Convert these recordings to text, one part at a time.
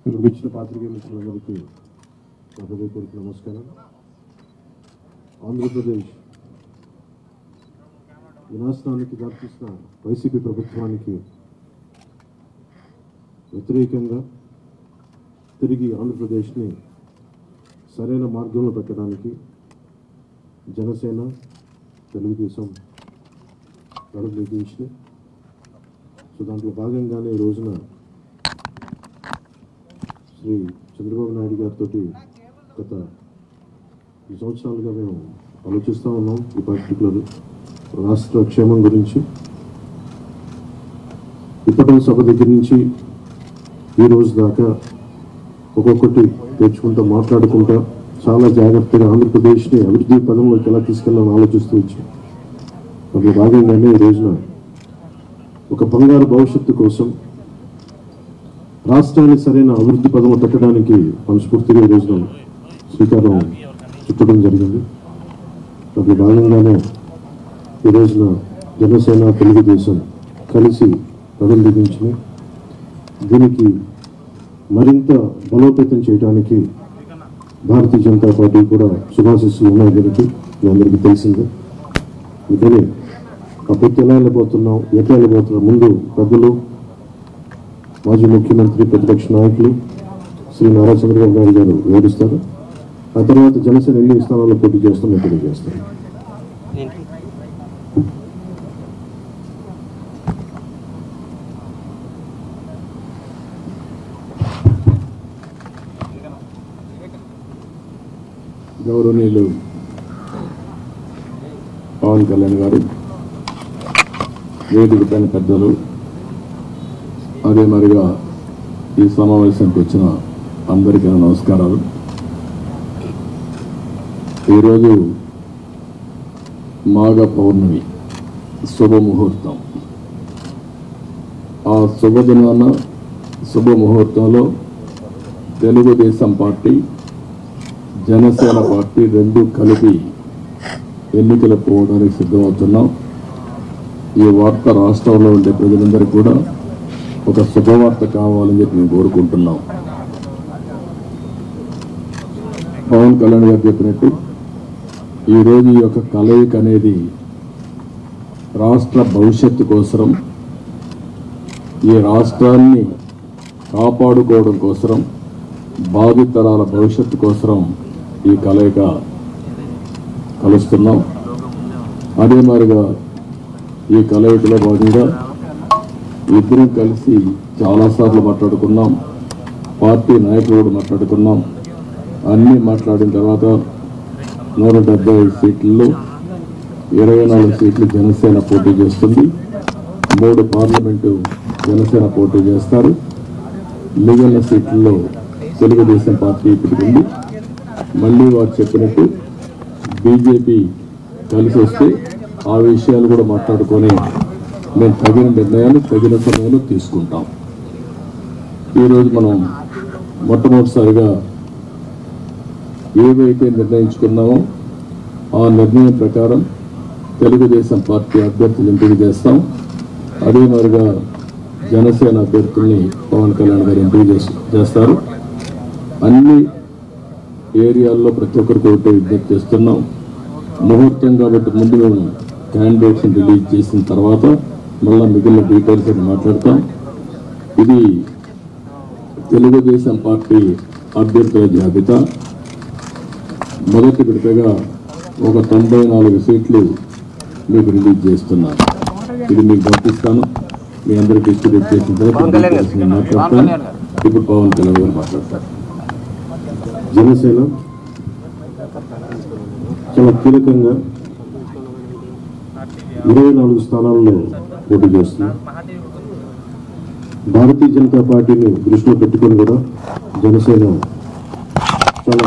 ఇచ్చిన పాత్రికేయ మిత్రులందరికీ హృదయపూర్వక నమస్కారం. ఆంధ్రప్రదేశ్ వినాశనానికి దారితీసిన వైసీపీ ప్రభుత్వానికి వ్యతిరేకంగా తిరిగి ఆంధ్రప్రదేశ్ని సరైన మార్గంలో పెట్టడానికి జనసేన, తెలుగుదేశం నడుపునిచ్చింది. సో దాంట్లో భాగంగానే ఈ రోజున శ్రీ చంద్రబాబు నాయుడు గారితో గత 2 సంవత్సరాలుగా మేము ఆలోచిస్తూ ఉన్నాం. ఈ పర్టికులర్ రాష్ట్ర క్షేమం గురించి ఇప్పటి సభ దగ్గర నుంచి ఈ రోజు దాకా ఒక్కొక్కటి తెచ్చుకుంటూ మాట్లాడుకుంటా చాలా జాగ్రత్తగా ఆంధ్రప్రదేశ్ని అభివృద్ధి పదంలోకి ఎలా తీసుకెళ్ళాలని ఆలోచిస్తూ వచ్చాం. అందులో భాగంగానే ఈ రోజున ఒక బంగారు భవిష్యత్తు కోసం రాష్ట్రాన్ని సరైన అభివృద్ధి పదంలో పెట్టడానికి మనస్ఫూర్తిగా ఈ రోజున శ్రీకారం చుట్టడం జరిగింది. అందులో భాగంగానే ఈ రోజున జనసేన, తెలుగుదేశం కలిసి పదం దిగించినాయి. దీనికి మరింత బలోపేతం చేయడానికి భారతీయ జనతా పార్టీ కూడా శుభాశిస్సులు ఉన్నాయి. దీనికి మీ అందరికీ తెలిసిందే. అందుకని ఆ పొత్తు ఎలా వెళ్ళబోతున్నాం, ఎట్లా వెళ్ళబోతున్నాం, ముందు పెద్దలు, మాజీ ముఖ్యమంత్రి, ప్రతిపక్ష నాయకులు శ్రీ నారా చంద్రబాబు నాయుడు గారు వివరిస్తారు. ఆ తర్వాత జనసేన ఎన్ని స్థానాల్లో పోటీ చేస్తామో తెలియజేస్తారు. గౌరవనీయులు పవన్ కళ్యాణ్ గారు, వేదిక పైన పెద్దలు, అదే మరిగా ఈ సమావేశానికి వచ్చిన అందరికీ నమస్కారాలు. ఈరోజు మాఘ పౌర్ణమి శుభముహూర్తం. ఆ శుభదినాన శుభముహూర్తంలో తెలుగుదేశం పార్టీ, జనసేన పార్టీ రెండు కలిపి ఎన్నికలు పోవడానికి సిద్ధమవుతున్నాం. ఈ వార్త రాష్ట్రంలో ఉండే ప్రజలందరికీ కూడా ఒక శుభవార్త కావాలని చెప్పి మేము కోరుకుంటున్నాం. పవన్ కళ్యాణ్ గారు చెప్పినట్టు ఈరోజు ఈ యొక్క కలయిక అనేది రాష్ట్ర భవిష్యత్తు కోసం, ఈ రాష్ట్రాన్ని కాపాడుకోవడం కోసం, భావితరాల భవిష్యత్తు కోసం ఈ కలయిక కలుస్తున్నాం. అదే మాదిరిగా ఈ కలయికలో భాగంగా ఇద్దరం కలిసి చాలాసార్లు మాట్లాడుకున్నాం. పార్టీ నాయకులు కూడా మాట్లాడుకున్నాం. అన్నీ మాట్లాడిన తర్వాత 175 సీట్లలో 24 సీట్లు జనసేన పోటీ చేస్తుంది. 3 పార్లమెంటు జనసేన పోటీ చేస్తారు. మిగిలిన సీట్లలో తెలుగుదేశం పార్టీ ఇప్పటికుంది. మళ్ళీ వారు చెప్పినట్టు బీజేపీ కలిసి వస్తే ఆ విషయాలు కూడా మాట్లాడుకొని మేము తగిన నిర్ణయాలు తగిన సమయంలో తీసుకుంటాం. ఈరోజు మనం మొట్టమొదటిసారిగా ఏవైతే నిర్ణయించుకున్నామో ఆ నిర్ణయం ప్రకారం తెలుగుదేశం పార్టీ అభ్యర్థులు ఎంపిక చేస్తాం. అదే మాదిరిగా జనసేన అభ్యర్థుల్ని పవన్ కళ్యాణ్ గారు ఎంపిక చేస్తారు. అన్ని ఏరియాల్లో ప్రతి ఒక్కరికి ఒకటే విజ్ఞప్తి చేస్తున్నాం. ముహూర్తం కాబట్టి ముందు మేము క్యాండిడేట్స్ని రిలీజ్ చేసిన తర్వాత మళ్ళీ మిగిలిన డీటెయిల్స్ అని మాట్లాడతాం. ఇది తెలుగుదేశం పార్టీ అభ్యర్థుల జాబితా. మొదటి విడతగా ఒక 94 సీట్లు మీకు రిలీజ్ చేస్తున్నాను. ఇది మీకు పంపిస్తాను. మీ అందరూ డిస్ట్రిబ్యూట్ చేసిన తర్వాత నేను మాట్లాడతాను. ఇప్పుడు పవన్ కళ్యాణ్ గారు మాట్లాడతారు. జనసేన చాలా కీలకంగా 24 స్థానాల్లో పోటీ చేస్తుంది. భారతీయ జనతా పార్టీని దృష్టిలో పెట్టుకొని కూడా జనసేన చాలా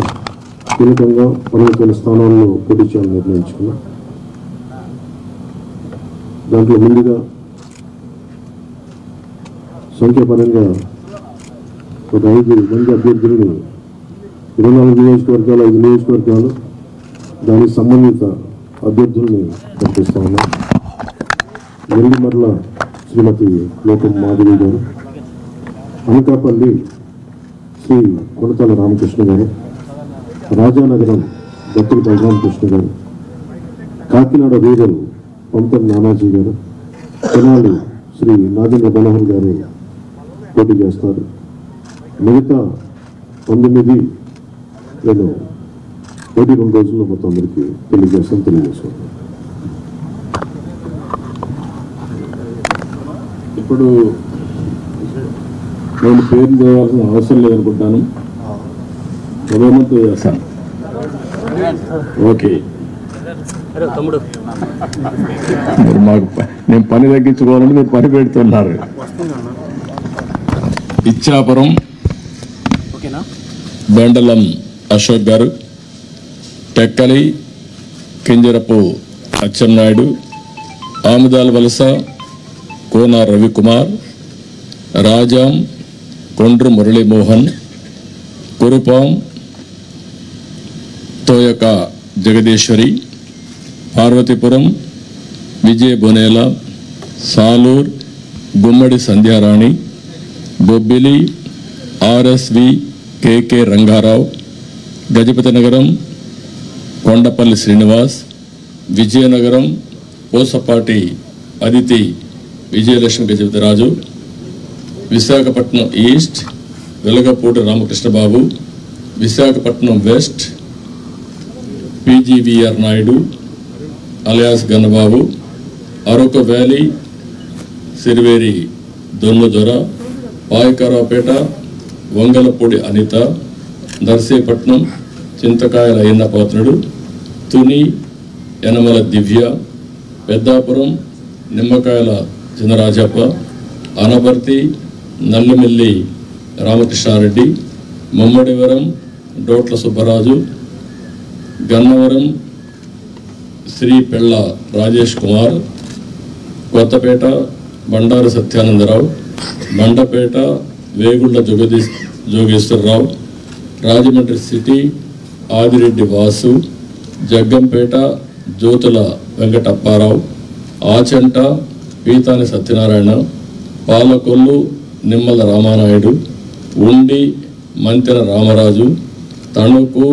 కీలకంగా 12 స్థానాల్లో పోటీ చేయాలని నిర్ణయించుకున్నాం. దాంట్లో ముందుగా సంఖ్యాపరంగా ఒక 5 మంది అభ్యర్థులను 24 నియోజకవర్గాలు, 5 నియోజకవర్గాలు దానికి సంబంధిత అభ్యర్థుల్ని ప్రకటిస్తా ఉన్నాం. శ్రీమతి లోకం మాధవి గారు, అనకాపల్లి శ్రీ కొనతాల రామకృష్ణ గారు, రాజానగరం దత్తుల బలరామకృష్ణ గారు, కాకినాడ రూరల్ పంతం నానాజీ గారు, తెనాలి శ్రీ నాగేంద్ర మనోహర్ గారు పోటీ చేస్తారు. మిగతా 19 నేను 2 రోజుల్లో మొత్తం అందరికీ తెలియజేసుకుంటాను. ఇప్పుడు నేను పేరు చేయాల్సిన అవసరం లేదనుకుంటాను. ఉదయమంతా చేస్తాను. ఓకే, మాకు నేను పని తగ్గించుకోవాలని మీరు పని పెడుతున్నారు. Ichchapuram బెండలం Ashok garu, Tekkali Kinjarapu Atchannaidu, Amudalavalasa Kona Ravikumar, Rajam Kondru Muralimohan, Kurupam Toyaka Jagadeeswari, Parvathipuram Vijaya Bonela, Salur Gummadi Sandhyarani, Bobbili RSV KK Rangarao, Gajapathinagaram Kondapalli Srinivas, Vizianagaram Pusapati Aditi Vijayalakshmi Gajapathiraju, Visakhapatnam east Velagapudi Ramakrishnababu, Visakhapatnam west PGVR Naidu alias Gannababu, Araku valley Siriveri Donnadora, Payakaraopeta Vangalapudi Anitha, Narsipatnam Chintakayala Ayyannapatrudu, Tuni Yanamala Divya, Peddapuram Nimmakayala Chinarajappa, Anaparthi Nallimilli Ramakrishna Reddy, Mummidivaram డోట్ల Subbaraju, Gannavaram Shri పెళ్ళ రాజేష్ కుమార్, కొత్తపేట బండారు సత్యానందరావు, మండపేట వేగుళ్ల జోగేశ్వరరావు, రాజమండ్రి సిటీ ఆదిరెడ్డి వాసు, జగ్గంపేట జ్యోతుల వెంకటప్పారావు, ఆచంట పీతాని సత్యనారాయణ, పాలకొల్లు నిమ్మల రామానాయుడు, ఉండి మంతెన రామరాజు, తణుకు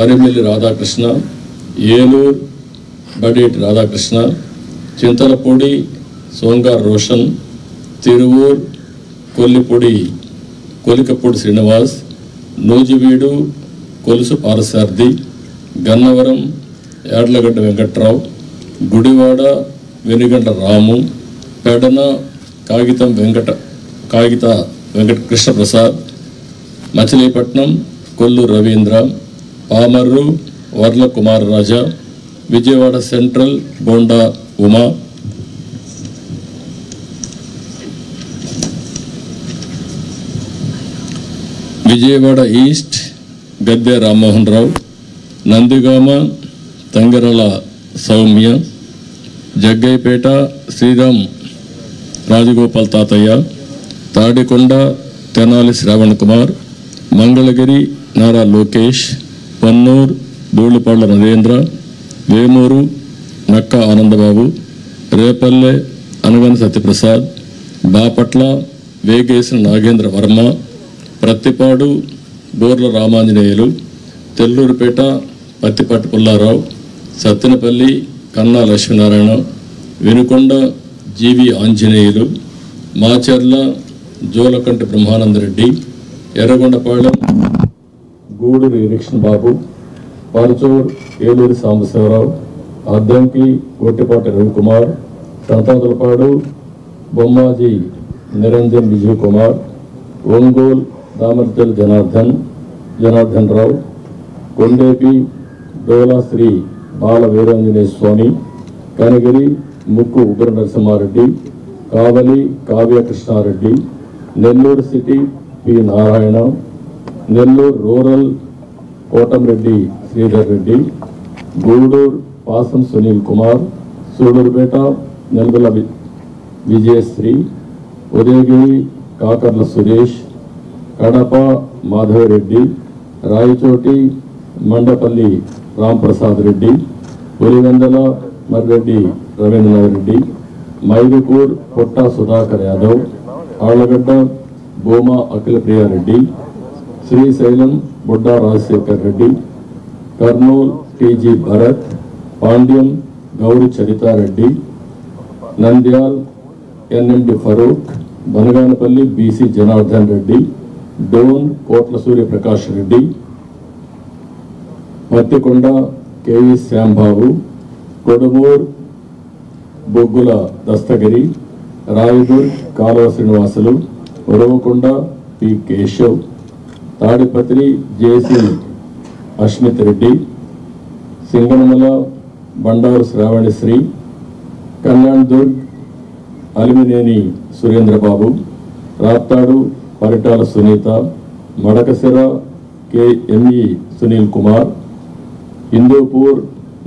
అరిమిల్లి రాధాకృష్ణ, ఏలూరు బడేటి రాధాకృష్ణ, చింతలపూడి సోంగార్ రోషన్, తిరువూర్ కొలికపూడి శ్రీనివాస్, నూజివీడు కొలుసు పారసార్థి, గన్నవరం యాడ్లగడ్డ వెంకట్రావు, గుడివాడ వెనుగంట రాము, పెడన కాగిత వెంకట కృష్ణప్రసాద్, మచిలీపట్నం కొల్లు రవీంద్ర, పామర్రు వర్ల కుమార్ రాజా, విజయవాడ సెంట్రల్ బోండా ఉమా, విజయవాడ ఈస్ట్ గద్దె రామ్మోహన్ రావు, నందిగామ తంగరల సౌమ్య, జగ్గైపేట శ్రీరామ్ రాజగోపాల్ తాతయ్య, తాడికొండ తెనాలి శ్రావణ్ కుమార్, మంగళగిరి నారా లోకేష్, పన్నూరు ధూళిపాళ్ల నరేంద్ర, వేమూరు నక్క ఆనందబాబు, రేపల్లె అనగన సత్యప్రసాద్, బాపట్ల వేగేసిన నాగేంద్ర వర్మ, ప్రత్తిపాడు బోర్ల రామాంజనేయులు, తెల్లూరుపేట పత్తిపాటి పుల్లారావు, సత్తెనపల్లి కన్నా లక్ష్మీనారాయణ, వెనుకొండ జీవి ఆంజనేయులు, మాచర్ల జోలకంటి బ్రహ్మానందరెడ్డి, ఎర్రగొండపాళెం గూడూరు ఇరిక్షన్ బాబు, పరచూర్ ఏలూరి సాంబశివరావు, అద్దంకి గొట్టిపాటి రవికుమార్, సంతాతులపాడు బొమ్మాజీ నిరంజన్ విజయ్ కుమార్, ఒంగోలు దామర్జల్ జనార్దన్ రావు, కొండేపి డోలా శ్రీ బాల Veeranjaneya Swamy, Kanigiri Mukku Ugra Narasimha Reddy, Kavali Kavya Krishna Reddy, Nellore city P Narayana, Nellore rural Kotamreddy Sridhar Reddy, Gudur Pasam Sunil Kumar, Sullurpeta Nelavala Vijayasri, Udayagiri Kakarla Suresh, Kadapa Madhava Reddy, Rayachoti Mandipalli Ramprasad Reddy, Pulivendula Marreddy Ravindranath Reddy, Mydukur Putta Sudhakar Yadav, Allagadda Bhuma Akhilapriya Reddy, Srisailam Budda Rajasekhar Reddy, Kurnool TG Bharath, Panyam Gowru Charitha Reddy, Nandyal NMD Farooq, Banaganapalle BC Janardhan Reddy, Dhone Kotla Suryaprakash Reddy, Pattikonda KV Shyam Babu, Kodumur బొగ్గుల Dastagiri, Rayadurg Kalava Srinivasulu, Uravakonda P Keshav, Tadipatri JC Asmith Reddy, Singanamala Bandaru Sravani Sri, Kalyandurg Amilineni Surendra Babu, Raptadu Paritala Sunitha, Madakasira KME Sunil Kumar, Hindupur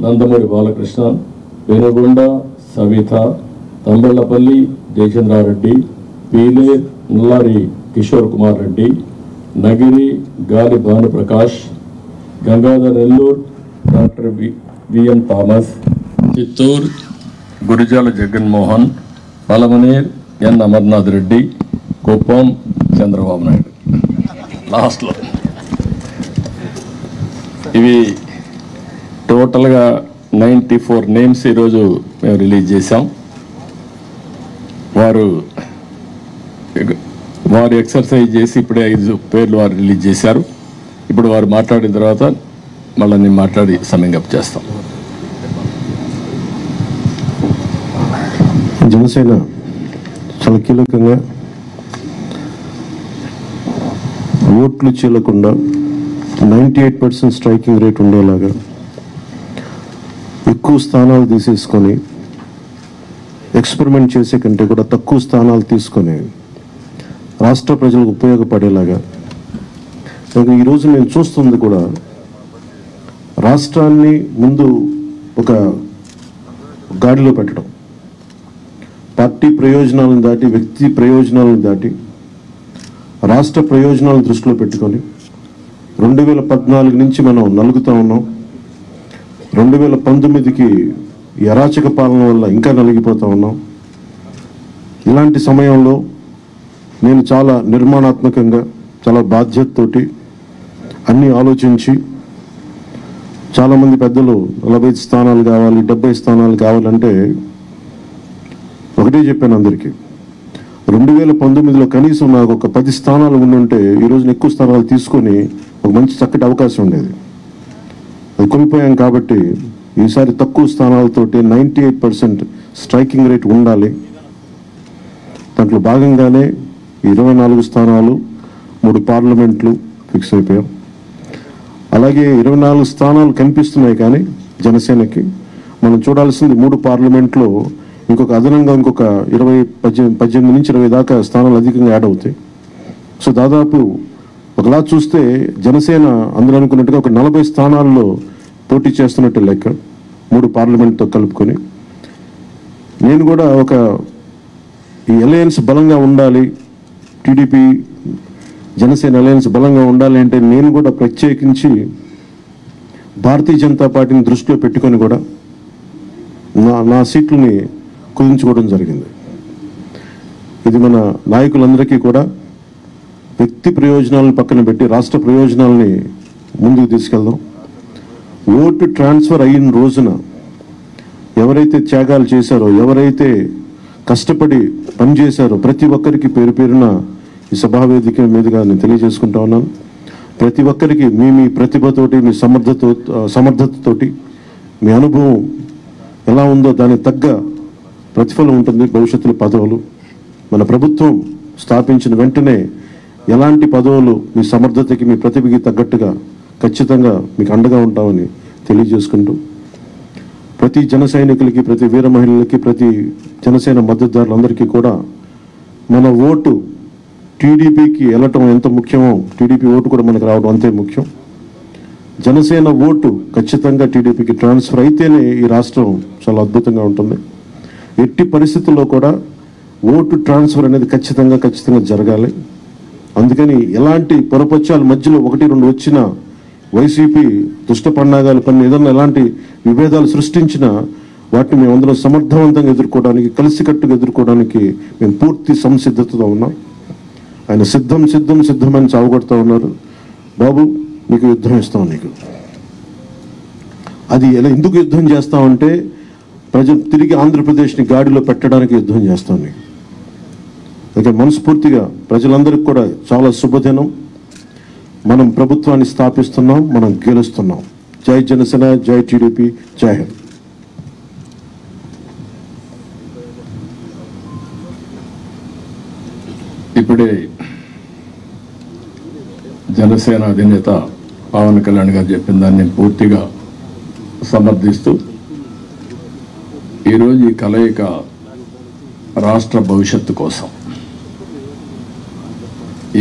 Nandamuri Balakrishna, Penukonda Savitha, Thamballapalle Jayachandra Reddy, Pileru Nallari Kishore Kumar Reddy, Nagari Gali Bhanu Prakash, Gangadhara Nellore doctor VN Thomas, Chittoor Gurajala Jaganmohan, Palamaner N Amarnath Reddy, Kuppam Chandrababu Naidu. లాస్ట్లో ఇవి టోటల్గా 94 నేమ్స్ ఈరోజు మేము రిలీజ్ చేశాం. వారు ఎక్సర్సైజ్ చేసి ఇప్పుడే 5 పేర్లు వారు రిలీజ్ చేశారు. ఇప్పుడు వారు మాట్లాడిన తర్వాత మళ్ళీ నేను మాట్లాడి సమ్మింగ్ చేస్తాం. జనసేన చాలా కీలకంగా ఓట్లు చీలకుండా 98% స్ట్రైకింగ్ రేట్ ఉండేలాగా ఎక్కువ స్థానాలు తీసేసుకొని ఎక్స్పెరిమెంట్ చేసే కంటే కూడా తక్కువ స్థానాలు తీసుకొని రాష్ట్ర ప్రజలకు ఉపయోగపడేలాగా. ఈరోజు నేను చూస్తుంది కూడా రాష్ట్రాన్ని ముందు ఒక గాడిలో పెట్టడం, పార్టీ ప్రయోజనాలను దాటి వ్యక్తి ప్రయోజనాలను దాటి రాష్ట్ర ప్రయోజనాలను దృష్టిలో పెట్టుకొని 2014 నుంచి మనం నలుగుతూ ఉన్నాం. 2019కి ఈ అరాచక పాలన వల్ల ఇంకా నలిగిపోతూ ఉన్నాం. ఇలాంటి సమయంలో నేను చాలా నిర్మాణాత్మకంగా చాలా బాధ్యతతోటి అన్నీ ఆలోచించి, చాలామంది పెద్దలు 45 స్థానాలు కావాలి 70 స్థానాలు కావాలంటే ఒకటే చెప్పాను అందరికీ, 2019లో కనీసం నాకు ఒక 10 స్థానాలు ఉండుంటే ఈరోజు ఎక్కువ స్థానాలు తీసుకొని ఒక మంచి చక్కటి అవకాశం ఉండేది. అది కోల్పోయాం. కాబట్టి ఈసారి తక్కువ స్థానాలతోటి 98% స్ట్రైకింగ్ రేట్ ఉండాలి. దాంట్లో భాగంగానే 24 స్థానాలు 3 పార్లమెంట్లు ఫిక్స్ అయిపోయాం. అలాగే 24 స్థానాలు కనిపిస్తున్నాయి, కానీ జనసేనకి మనం చూడాల్సింది 3 పార్లమెంట్లో ఇంకొక అదనంగా ఇంకొక 18 నుంచి 20 దాకా స్థానాలు అధికంగా యాడ్ అవుతాయి. సో దాదాపు ఒకలా చూస్తే జనసేన అందరూ అనుకున్నట్టుగా ఒక 40 స్థానాల్లో పోటీ చేస్తున్నట్టు లెక్క, 3 పార్లమెంట్తో కలుపుకొని. నేను కూడా ఈ అలయన్స్ బలంగా ఉండాలి, టీడీపీ జనసేన అలయన్స్ బలంగా ఉండాలి అంటే నేను కూడా ప్రత్యేకించి భారతీయ జనతా పార్టీని దృష్టిలో పెట్టుకొని కూడా నా సీట్లని కుదించుకోవడం జరిగింది. ఇది మన నాయకులందరికీ కూడా వ్యక్తి ప్రయోజనాలను పక్కన పెట్టి రాష్ట్ర ప్రయోజనాలని ముందుకు తీసుకెళ్దాం. ఓటు ట్రాన్స్ఫర్ అయిన రోజున ఎవరైతే త్యాగాలు చేశారో, ఎవరైతే కష్టపడి పనిచేశారో ప్రతి ఒక్కరికి పేరు పేరున ఈ సభావేదిక మీదుగా నేను తెలియజేసుకుంటా ఉన్నాను. ప్రతి ఒక్కరికి మీ ప్రతిభతోటి, మీ సమర్థతతోటి, మీ అనుభవం ఎలా ఉందో దానికి తగ్గ ప్రతిఫలం ఉంటుంది. భవిష్యత్తులో పదవులు మన ప్రభుత్వం స్థాపించిన వెంటనే ఎలాంటి పదవులు మీ సమర్థతకి, మీ ప్రతిభకి తగ్గట్టుగా ఖచ్చితంగా మీకు అండగా ఉంటామని తెలియజేసుకుంటూ, ప్రతి జన సైనికులకి, ప్రతి వీర మహిళలకి, ప్రతి జనసేన మద్దతుదారులందరికీ కూడా మన ఓటు టీడీపీకి వెళ్ళటం ఎంత ముఖ్యమో టీడీపీ ఓటు కూడా మనకు రావడం అంతే ముఖ్యం. జనసేన ఓటు ఖచ్చితంగా టీడీపీకి ట్రాన్స్ఫర్ అయితేనే ఈ రాష్ట్రం చాలా అద్భుతంగా ఉంటుంది. ఎట్టి పరిస్థితుల్లో కూడా ఓటు ట్రాన్స్ఫర్ అనేది ఖచ్చితంగా జరగాలి. అందుకని ఎలాంటి పొరపచ్చాల మధ్యలో 1-2 వచ్చినా, వైసీపీ దుష్ట పన్నాగాలు పని ఏదన్నా ఎలాంటి విభేదాలు సృష్టించినా వాటిని మేము అందులో సమర్థవంతంగా ఎదుర్కోవడానికి, కలిసికట్టుగా ఎదుర్కోవడానికి మేము పూర్తి సంసిద్ధతతో ఉన్నాం. ఆయన సిద్ధమని చావగొడతా ఉన్నారు. బాబు నీకు యుద్ధం ఇస్తాం, నీకు అది ఎలా ఎందుకు యుద్ధం చేస్తామంటే తిరిగి ఆంధ్రప్రదేశ్ని గాడిలో పెట్టడానికి యుద్ధం చేస్తాం నీకు. అయితే మనస్ఫూర్తిగా ప్రజలందరికీ కూడా చాలా శుభదినం. మనం ప్రభుత్వాన్ని స్థాపిస్తున్నాం, మనం గెలుస్తున్నాం. జై జనసేన, జై టీడీపీ, జై హింద్. ఇప్పుడే జనసేన అధినేత పవన్ కళ్యాణ్ గారు చెప్పిన దాన్ని పూర్తిగా సమర్థిస్తూ ఈరోజు ఈ కలయిక రాష్ట్ర భవిష్యత్తు కోసం,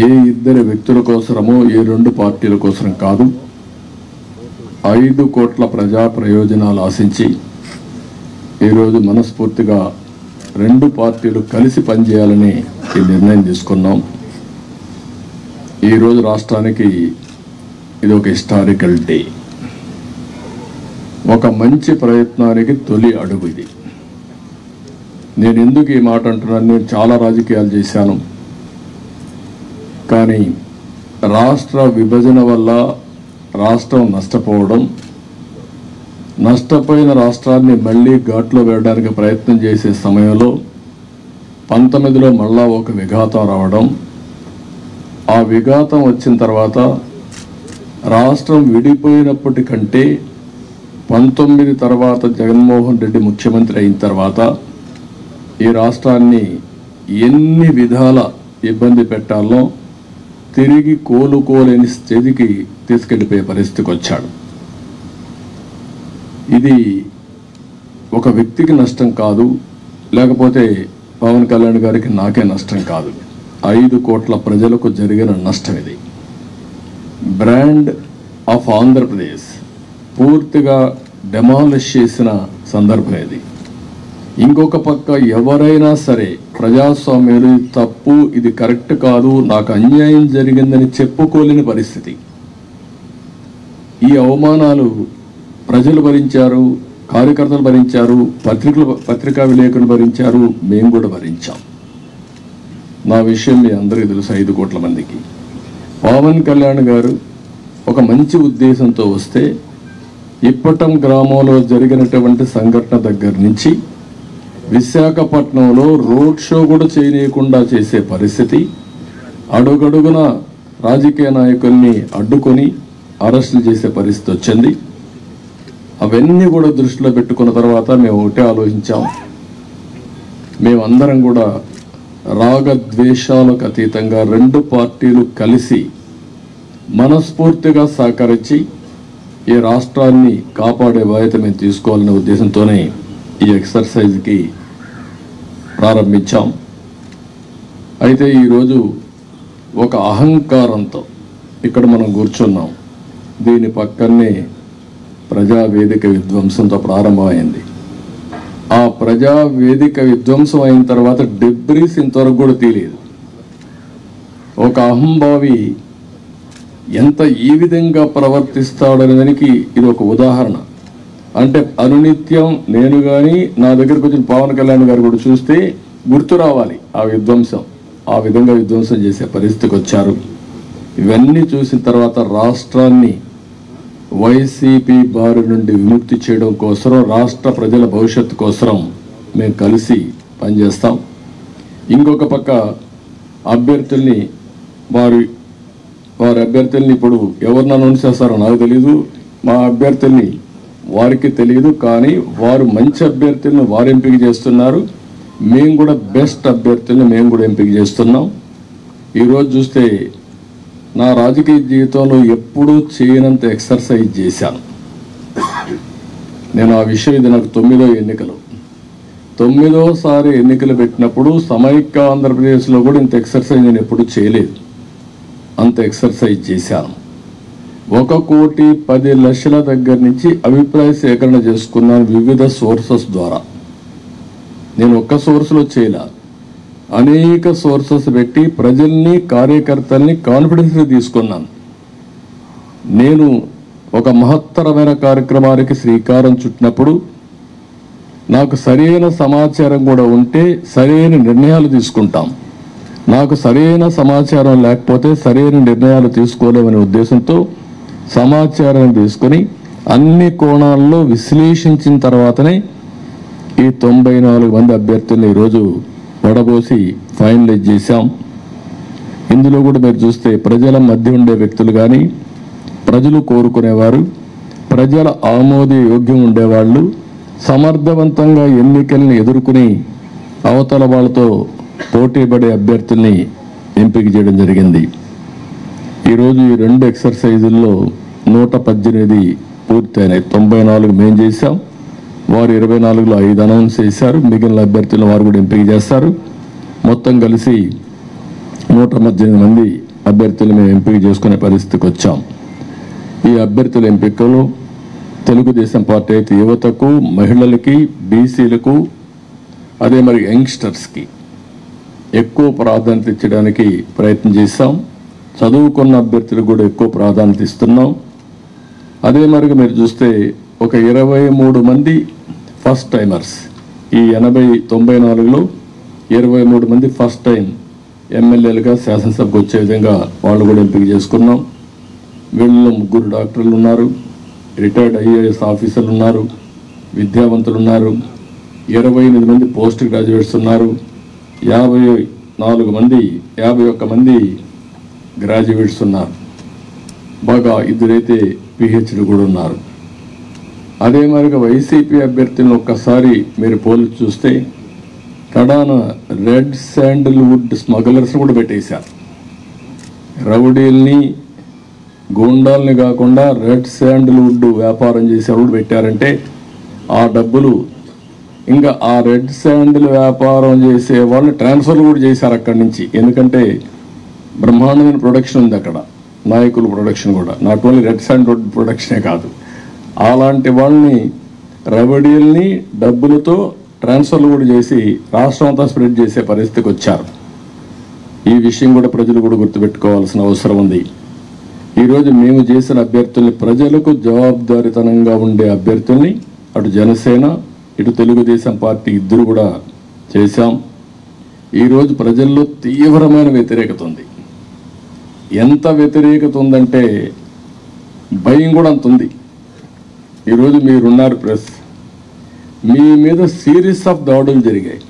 ఏ ఇద్దరు వ్యక్తుల కోసమో ఏ రెండు పార్టీల కోసం కాదు, 5 కోట్ల ప్రజా ప్రయోజనాలు ఆశించి ఈరోజు మనస్ఫూర్తిగా 2 పార్టీలు కలిసి పనిచేయాలని ఈ నిర్ణయం తీసుకున్నాం. ఈరోజు రాష్ట్రానికి ఇది ఒక హిస్టారికల్ డే, ఒక మంచి ప్రయత్నానికి తొలి అడుగు ఇది. నేను ఎందుకు ఈ మాట అంటున్నాను, నేను చాలా రాజకీయాలు చేశాను, కానీ రాష్ట్ర విభజన వల్ల రాష్ట్రం నష్టపోవడం, నష్టపోయిన రాష్ట్రాన్ని మళ్ళీ ఘాట్లో వేయడానికి ప్రయత్నం చేసే సమయంలో 19లో మళ్ళా ఒక విఘాతం రావడం, ఆ విఘాతం వచ్చిన తర్వాత రాష్ట్రం విడిపోయినప్పటికంటే 19 తర్వాత జగన్మోహన్ రెడ్డి ముఖ్యమంత్రి అయిన తర్వాత ఈ రాష్ట్రాన్ని ఎన్ని విధాల ఇబ్బంది పెట్టాలో తిరిగి కోలుకోలేని స్థితికి తీసుకెళ్ళిపోయే పరిస్థితికి వచ్చాడు. ఇది ఒక వ్యక్తికి నష్టం కాదు, లేకపోతే పవన్ కళ్యాణ్ గారికి నాకే నష్టం కాదు, 5 కోట్ల ప్రజలకు జరిగిన నష్టం ఇది. బ్రాండ్ ఆఫ్ ఆంధ్రప్రదేశ్ పూర్తిగా డెమాలిష్ చేసిన సందర్భం ఇది. ఇంకొక పక్క ఎవరైనా సరే ప్రజాస్వామ్యంలో ఇది తప్పు, ఇది కరెక్ట్ కాదు, నాకు అన్యాయం జరిగిందని చెప్పుకోలేని పరిస్థితి. ఈ అవమానాలు ప్రజలు భరించారు, కార్యకర్తలు భరించారు, పత్రికా విలేకరులు భరించారు, మేము కూడా భరించాం. నా విషయం మీ అందరికీ తెలుసు, 5 కోట్ల మందికి. పవన్ కళ్యాణ్ గారు ఒక మంచి ఉద్దేశంతో వస్తే ఇప్పటం గ్రామంలో జరిగినటువంటి సంఘటన దగ్గర నుంచి విశాఖపట్నంలో రోడ్ షో కూడా చేయనీయకుండా చేసే పరిస్థితి, అడుగడుగున రాజకీయ నాయకుల్ని అడ్డుకొని అరెస్టులు చేసే పరిస్థితి వచ్చింది. అవన్నీ కూడా దృష్టిలో పెట్టుకున్న తర్వాత మేము ఒకటే ఆలోచించాం, మేమందరం కూడా రాగద్వేషాలకు అతీతంగా 2 పార్టీలు కలిసి మనస్ఫూర్తిగా సహకరించి ఈ రాష్ట్రాన్ని కాపాడే బాధ్యత మేము తీసుకోవాలనే ఉద్దేశంతోనే ఈ ఎక్సర్సైజ్కి ప్రారంభించాం. అయితే ఈరోజు ఒక అహంకారంతో ఇక్కడ మనం కూర్చున్నాం. దీని పక్కనే ప్రజావేదిక విధ్వంసంతో ప్రారంభమైంది. ఆ ప్రజావేదిక విధ్వంసం అయిన తర్వాత డెబ్రీస్ ఇంతవరకు కూడా తీయలేదు. ఒక అహంభావి ఎంత ఈ విధంగా ప్రవర్తిస్తాడనే దానికి ఇది ఒక ఉదాహరణ. అంటే అనునిత్యం నేను కానీ నా దగ్గరకు వచ్చిన పవన్ కళ్యాణ్ గారు కూడా చూస్తే గుర్తు రావాలి ఆ విధ్వంసం, ఆ విధంగా విధ్వంసం చేసే పరిస్థితికి వచ్చారు. ఇవన్నీ చూసిన తర్వాత రాష్ట్రాన్ని వైసీపీ బారి నుండి విముక్తి చేయడం కోసం, రాష్ట్ర ప్రజల భవిష్యత్తు కోసం మేము కలిసి పనిచేస్తాం. ఇంకొక పక్క అభ్యర్థుల్ని వారి అభ్యర్థుల్ని ఇప్పుడు ఎవరిని అనౌన్స్ చేస్తారో నాకు తెలీదు, మా అభ్యర్థుల్ని వారికి తెలియదు, కానీ వారు మంచి అభ్యర్థులను వారు ఎంపిక చేస్తున్నారు. మేము కూడా బెస్ట్ అభ్యర్థులను మేము కూడా ఎంపిక చేస్తున్నాం. ఈరోజు చూస్తే నా రాజకీయ జీవితంలో ఎప్పుడూ చేయనంత ఎక్సర్సైజ్ చేశాను నేను. ఆ విషయం ఇది నాకు 9వ ఎన్నికలు, 9వసారి ఎన్నికలు పెట్టినప్పుడు సమైక్య ఆంధ్రప్రదేశ్లో కూడా ఇంత ఎక్సర్సైజ్ నేను ఎప్పుడు చేయలేదు. అంత ఎక్సర్సైజ్ చేశాను. 1,10,00,000 దగ్గర నుంచి అభిప్రాయ సేకరణ చేసుకున్నాను వివిధ సోర్సెస్ ద్వారా. నేను ఒక్క సోర్స్లో చేయలే, అనేక సోర్సెస్ పెట్టి ప్రజల్ని కార్యకర్తల్ని కాన్ఫిడెన్స్గా తీసుకున్నాను. నేను ఒక మహత్తరమైన కార్యక్రమానికి శ్రీకారం చుట్టినప్పుడు నాకు సరైన సమాచారం కూడా ఉంటే సరైన నిర్ణయాలు తీసుకుంటాం. నాకు సరైన సమాచారం లేకపోతే సరైన నిర్ణయాలు తీసుకోలేమనే ఉద్దేశంతో సమాచారం తీసుకొని అన్ని కోణాల్లో విశ్లేషించిన తర్వాతనే ఈ 94 మంది అభ్యర్థుల్ని ఈరోజు వడబోసి ఫైనలైజ్ చేశాం. ఇందులో కూడా మీరు చూస్తే ప్రజల మధ్య ఉండే వ్యక్తులు కానీ, ప్రజలు కోరుకునేవారు, ప్రజల ఆమోదయోగ్యం ఉండేవాళ్ళు, సమర్థవంతంగా ఎన్నికల్ని ఎదుర్కొని అవతల వాళ్ళతో పోటీపడే అభ్యర్థుల్ని ఎంపిక చేయడం జరిగింది. ఈరోజు ఈ 2 ఎక్సర్సైజుల్లో 118 పూర్తయినాయి. 94 మేము చేశాం, వారు 24లో 5 అనౌన్స్ చేశారు. మిగిలిన అభ్యర్థులను వారు కూడా ఎంపిక చేస్తారు. మొత్తం కలిసి 118 మంది అభ్యర్థులు మేము ఎంపిక చేసుకునే పరిస్థితికి వచ్చాం. ఈ అభ్యర్థుల ఎంపికలో తెలుగుదేశం పార్టీ అయితే యువతకు, మహిళలకి, బీసీలకు, అదే మరి యంగ్స్టర్స్కి ఎక్కువ ప్రాధాన్యత ఇచ్చడానికి ప్రయత్నం చేశాం. చదువుకున్న అభ్యర్థులకు కూడా ఎక్కువ ప్రాధాన్యత ఇస్తున్నాం. అదే మరి మీరు చూస్తే ఒక 23 మంది ఫస్ట్ టైమర్స్, ఈ 94లో 23 మంది ఫస్ట్ టైం ఎమ్మెల్యేలుగా శాసనసభకు వచ్చే విధంగా వాళ్ళు కూడా ఎంపిక చేసుకున్నాం. వీళ్ళలో 3 డాక్టర్లు ఉన్నారు, రిటైర్డ్ ఐఏఎస్ ఆఫీసర్లు ఉన్నారు, విద్యావంతులు ఉన్నారు, 28 మంది పోస్ట్ గ్రాడ్యుయేట్స్ ఉన్నారు, 51 మంది గ్రాడ్యుయేట్స్ ఉన్నారు, బాగా 2 అయితే పిహెచ్డి కూడా ఉన్నారు. అదే మరిగా వైసీపీ అభ్యర్థులను ఒక్కసారి మీరు పోల్చి చూస్తే కడాన రెడ్ శాండిల్వుడ్ స్మగ్లర్స్ కూడా పెట్టేశారు. రౌడీల్ని, గూండాల్ని కాకుండా రెడ్ శాండిల్వుడ్ వ్యాపారం చేసేవాళ్ళు పెట్టారంటే ఆ డబ్బులు ఇంకా ఆ రెడ్ శాండిల్ వ్యాపారం చేసే వాళ్ళు ట్రాన్స్ఫర్లు కూడా చేశారు అక్కడి నుంచి. ఎందుకంటే బ్రహ్మాండమైన ప్రొడక్షన్ ఉంది అక్కడ, నాయకుల ప్రొడక్షన్ కూడా, నాట్ ఓన్లీ రెడ్ శాండిల్వుడ్ ప్రొడక్షనే కాదు. అలాంటి వాళ్ళని, రౌడీల్ని డబ్బులతో ట్రాన్స్ఫర్లు కూడా చేసి రాష్ట్రం అంతా స్ప్రెడ్ చేసే పరిస్థితికి వచ్చారు. ఈ విషయం కూడా ప్రజలు కూడా గుర్తుపెట్టుకోవాల్సిన అవసరం ఉంది. ఈరోజు మేము చేసిన అభ్యర్థుల్ని, ప్రజలకు జవాబుదారీతనంగా ఉండే అభ్యర్థుల్ని అటు జనసేన ఇటు తెలుగుదేశం పార్టీ ఇద్దరు కూడా చేశాం. ఈరోజు ప్రజల్లో తీవ్రమైన వ్యతిరేకత ఉంది. ఎంత వ్యతిరేకత ఉందంటే భయం కూడా అంత ఉంది. ఈరోజు మీరున్నారు ప్రెస్, మీ మీద సిరీస్ ఆఫ్ దాడులు జరిగాయి.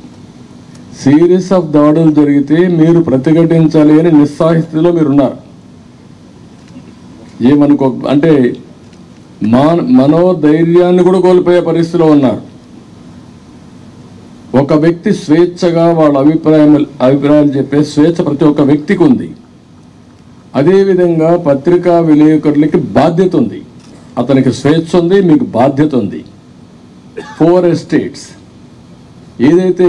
సిరీస్ ఆఫ్ దాడులు జరిగితే మీరు ప్రతిఘటించాలి అని నిస్సాహిస్థితిలో మీరున్నారు. ఏమనుకో అంటే మనోధైర్యాన్ని కూడా కోల్పోయే పరిస్థితిలో ఉన్నారు. ఒక వ్యక్తి స్వేచ్ఛగా వాళ్ళ అభిప్రాయాలు చెప్పే స్వేచ్ఛ ప్రతి ఒక్క వ్యక్తికి ఉంది. అదేవిధంగా పత్రికా విలేకరులకి బాధ్యత ఉంది. అతనికి స్వేచ్ఛ ఉంది, మీకు బాధ్యత ఉంది. 4 ఎస్టేట్స్ ఏదైతే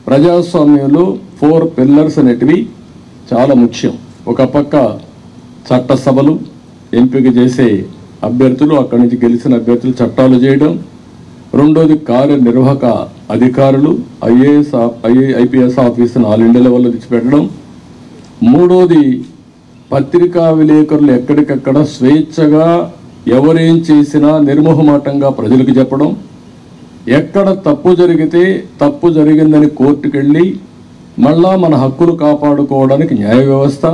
ప్రజాస్వామ్యంలో 4 పిల్లర్స్ అనేటివి చాలా ముఖ్యం. ఒక పక్క చట్టసభలు, ఎంపిక చేసే అభ్యర్థులు, అక్కడి నుంచి గెలిచిన అభ్యర్థులు చట్టాలు చేయడం. రెండోది కార్యనిర్వాహక అధికారులు, ఐపీఎస్ ఆఫీసును ఆల్ ఇండియా లెవెల్లో తెచ్చిపెట్టడం. మూడోది పత్రికా విలేకరులు ఎక్కడికక్కడ స్వేచ్ఛగా ఎవరేం చేసినా నిర్మోహమాటంగా ప్రజలకు చెప్పడం. ఎక్కడ తప్పు జరిగితే తప్పు జరిగిందని కోర్టుకెళ్ళి మళ్ళా మన హక్కులు కాపాడుకోవడానికి న్యాయ వ్యవస్థ.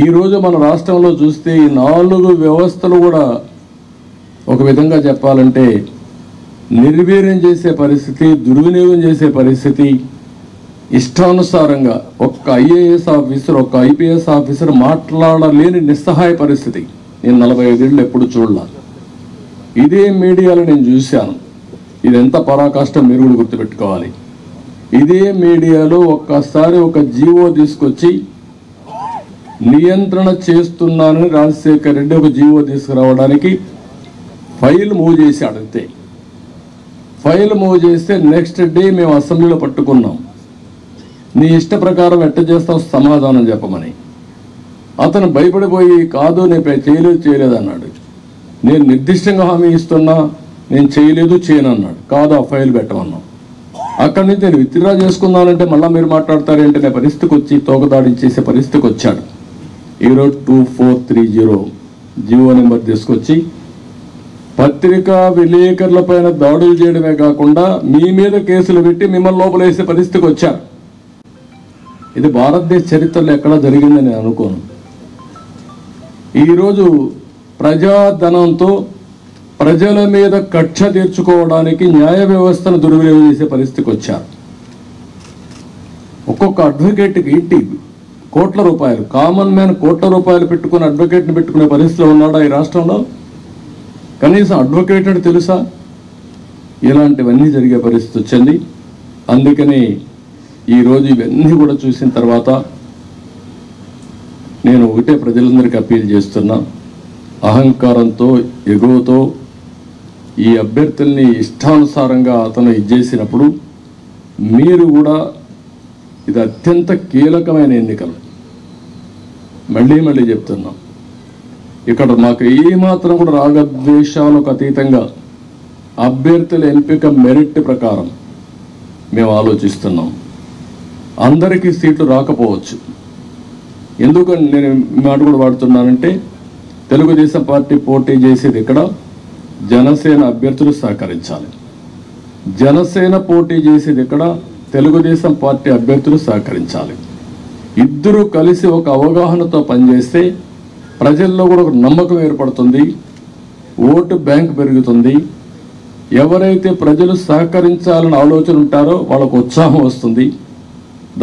ఈరోజు మన రాష్ట్రంలో చూస్తే ఈ 4 వ్యవస్థలు కూడా ఒక విధంగా చెప్పాలంటే నిర్వీర్యం చేసే పరిస్థితి, దుర్వినియోగం చేసే పరిస్థితి. ఇష్టానుసారంగా ఒక్క ఐఏఎస్ ఆఫీసర్, ఒక్క ఐపీఎస్ ఆఫీసర్ మాట్లాడలేని నిస్సహాయ పరిస్థితి నేను 45 ఏళ్ళు ఎప్పుడు చూడలా. ఇదే మీడియాలో నేను చూశాను. ఇది ఎంత పరాకాష్టం మీరు కూడా గుర్తుపెట్టుకోవాలి. ఇదే మీడియాలో ఒక్కసారి ఒక జీవో తీసుకొచ్చి నియంత్రణ చేస్తున్నానని రాజశేఖర రెడ్డి ఒక జీవో తీసుకురావడానికి ఫైల్ మూవ్ చేశాడు. అంతే, ఫైల్ మూవ్ చేస్తే నెక్స్ట్ డే మేము అసెంబ్లీలో పట్టుకున్నాం. నీ ఇష్ట ప్రకారం ఎట్ట చేస్తావు సమాధానం చెప్పమని. అతను భయపడిపోయి కాదు నేను చేయలేదు అన్నాడు. నేను నిర్దిష్టంగా హామీ ఇస్తున్నా, నేను చేయను అన్నాడు. కాదు ఆ ఫైల్ పెట్టమన్నాం. అక్కడి నుంచి నేను విత్డ్రా చేసుకున్నానంటే మళ్ళీ మీరు మాట్లాడతారేంటి అనే పరిస్థితికి వచ్చి తోకదాడించేసే పరిస్థితికి వచ్చాడు. ఈరోజు 2430 జీవో నెంబర్ తీసుకొచ్చి పత్రికా విలేకరుల పైన దాడులు చేయడమే కాకుండా మీ మీద కేసులు పెట్టి మిమ్మల్ని లోపలేసే పరిస్థితికి వచ్చారు. ఇది భారతదేశ చరిత్రలో ఎక్కడా జరిగిందని నేను అనుకోను. ఈరోజు ప్రజాధనంతో ప్రజల మీద కక్ష తీర్చుకోవడానికి న్యాయ వ్యవస్థను దుర్వినియోగం చేసే పరిస్థితికి వచ్చారు. ఒక్కొక్క అడ్వకేట్కి ఇంటి కోట్ల రూపాయలు, కామన్ మ్యాన్ కోట్ల రూపాయలు పెట్టుకుని అడ్వకేట్ని పెట్టుకునే పరిస్థితిలో ఉన్నాడా ఈ రాష్ట్రంలో? కనీసం అడ్వకేట్ అంటే తెలుసా? ఇలాంటివన్నీ జరిగే పరిస్థితి వచ్చింది. అందుకని ఈరోజు ఇవన్నీ కూడా చూసిన తర్వాత నేను ఒకటే ప్రజలందరికీ అప్పీల్ చేస్తున్నా, అహంకారంతో ఎగువతో ఈ అభ్యర్థుల్ని ఇష్టానుసారంగా అతను ఇచ్చేసినప్పుడు మీరు కూడా, ఇది అత్యంత కీలకమైన ఎన్నికలు. మళ్ళీ చెప్తున్నాం, ఇక్కడ మాకు ఏమాత్రం కూడా రాగద్వేషాలకు అతీతంగా అభ్యర్థుల ఎంపిక మెరిట్ ప్రకారం మేము ఆలోచిస్తున్నాం. అందరికీ సీట్లు రాకపోవచ్చు. ఎందుకని నేను మాట కూడా వాడుతున్నానంటే, తెలుగుదేశం పార్టీ పోటీ చేసేది ఇక్కడ జనసేన అభ్యర్థులు సహకరించాలి. జనసేన పోటీ చేసేది ఇక్కడ తెలుగుదేశం పార్టీ అభ్యర్థులు సహకరించాలి. ఇద్దరూ కలిసి ఒక అవగాహనతో పనిచేస్తే ప్రజల్లో కూడా ఒక నమ్మకం ఏర్పడుతుంది, ఓటు బ్యాంక్ పెరుగుతుంది. ఎవరైతే ప్రజలు సహకరించాలని ఆలోచన ఉంటారో వాళ్ళకు ఉత్సాహం వస్తుంది.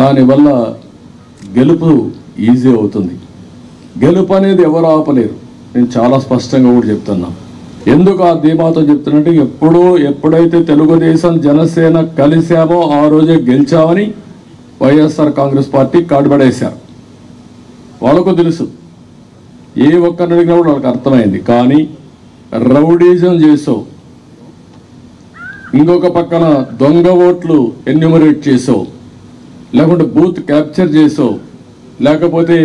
దానివల్ల గెలుపు ఈజీ అవుతుంది. గెలుపు అనేది ఎవరు ఆపలేరు. నేను చాలా స్పష్టంగా కూడా చెప్తున్నా. ఎందుకు ఆ ధీమాతో చెప్తున్నట్టు, ఎప్పుడైతే తెలుగుదేశం జనసేన కలిశామో ఆ రోజే గెలిచామని వైఎస్ఆర్ కాంగ్రెస్ పార్టీ కాడుబడేశారు. వాళ్ళకు తెలుసు, ఏ ఒక్కరిని అడిగినా కూడా వాళ్ళకి అర్థమైంది. కానీ రౌడీజం చేసావు, ఇంకొక పక్కన దొంగ ఓట్లు ఎన్యూమరేట్ చేసావు, లేకుంటే బూత్ క్యాప్చర్ చేసావు, లేకపోతే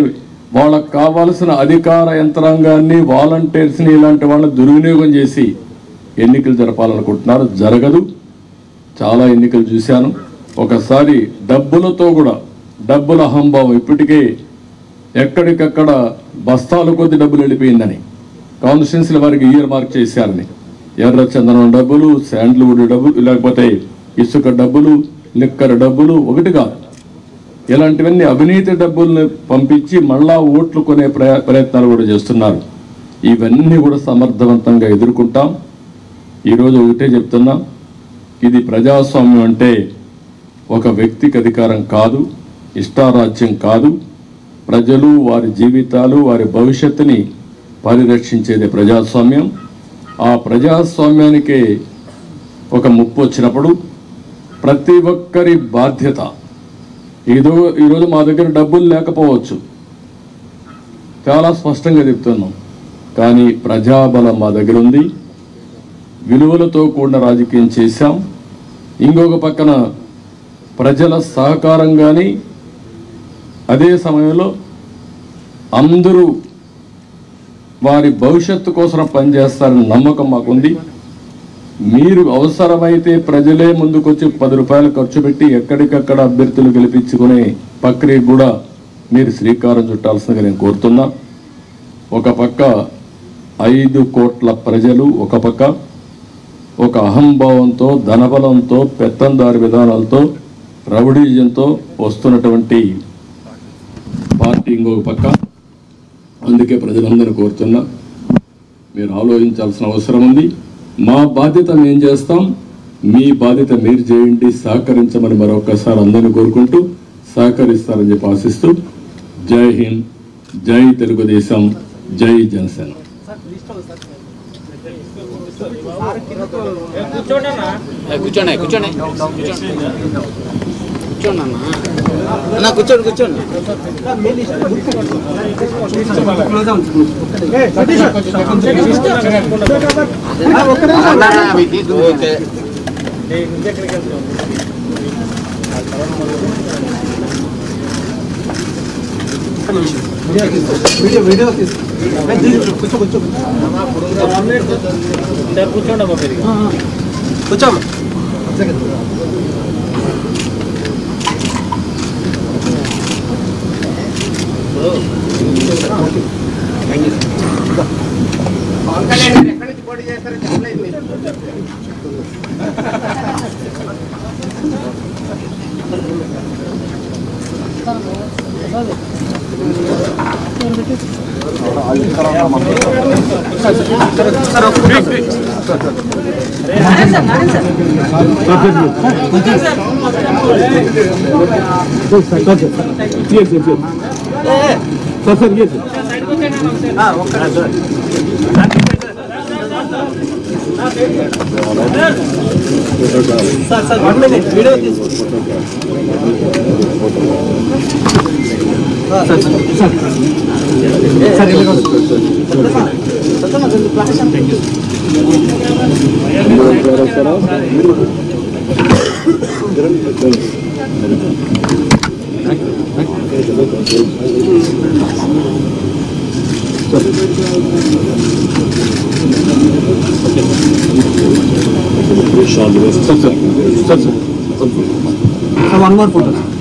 వాళ్ళకు కావాల్సిన అధికార యంత్రాంగాన్ని, వాలంటీర్స్ని, ఇలాంటి వాళ్ళని దుర్వినియోగం చేసి ఎన్నికలు జరపాలనుకుంటున్నారు. జరగదు. చాలా ఎన్నికలు చూశాను. ఒకసారి డబ్బులతో కూడా, డబ్బుల అహంభావం, ఇప్పటికే ఎక్కడికక్కడ బస్తాల కొద్ది డబ్బులు వెళ్ళిపోయిందని, కాన్స్టిట్యున్సీల వారికి ఇయర్ మార్క్ చేశారని, ఎర్ర చందనం డబ్బులు, శాండ్ల్వుడ్ డబ్బులు, లేకపోతే ఇసుక డబ్బులు, లిక్కర్ డబ్బులు, ఒకటి కాదు, ఇలాంటివన్నీ అవినీతి డబ్బుల్ని పంపించి మళ్ళా ఓట్లు కొనే ప్రయత్నాలు కూడా చేస్తున్నారు. ఇవన్నీ కూడా సమర్థవంతంగా ఎదుర్కొంటాం. ఈరోజు ఒకటే చెప్తున్నా, ఇది ప్రజాస్వామ్యం అంటే ఒక వ్యక్తికి అధికారం కాదు, ఇష్టారాజ్యం కాదు. ప్రజలు వారి జీవితాలు, వారి భవిష్యత్తుని పరిరక్షించేది ప్రజాస్వామ్యం. ఆ ప్రజాస్వామ్యానికి ఒక ముప్పు వచ్చినప్పుడు ప్రతి ఒక్కరి బాధ్యత. ఈరోజు మా దగ్గర డబ్బులు లేకపోవచ్చు, చాలా స్పష్టంగా చెప్తున్నాం. కానీ ప్రజాబలం మా దగ్గర ఉంది. విలువలతో కూడిన రాజకీయం చేశాం. ఇంకొక పక్కన ప్రజల సహకారం కానీ, అదే సమయంలో అందరూ వారి భవిష్యత్తు కోసం పనిచేస్తారని నమ్మకం మాకుంది. మీరు అవసరమైతే ప్రజలే ముందుకొచ్చి 10 రూపాయలు ఖర్చు పెట్టి ఎక్కడికక్కడ అభ్యర్థులు గెలిపించుకునే ప్రక్రియ కూడా మీరు శ్రీకారం చుట్టాల్సిందిగా నేను కోరుతున్నా. ఒక పక్క 5 కోట్ల ప్రజలు, ఒక పక్క ఒక అహంభావంతో, ధనబలంతో, పెత్తందారి విధానాలతో, రౌడీజంతో వస్తున్నటువంటి పార్టీ ఇంకొక పక్క. అందుకే ప్రజలందరూ కోరుతున్నా, మీరు ఆలోచించాల్సిన అవసరం ఉంది. మా బాధ్యత మేము చేస్తాం, మీ బాధ్యత మీరు చేయండి, సహకరించమని మరొకసారి అందరినీ కోరుకుంటూ సహకరిస్తారని చెప్పి ఆశిస్తూ, జై హింద్, జై తెలుగుదేశం, జై జనసేన. కూర్చోండి. వీడియో కూర్చోమ్మా. ఎక్కడి నుంచి పోటీ చేస్తారో చెప్పలేదు మీరు. One more photo.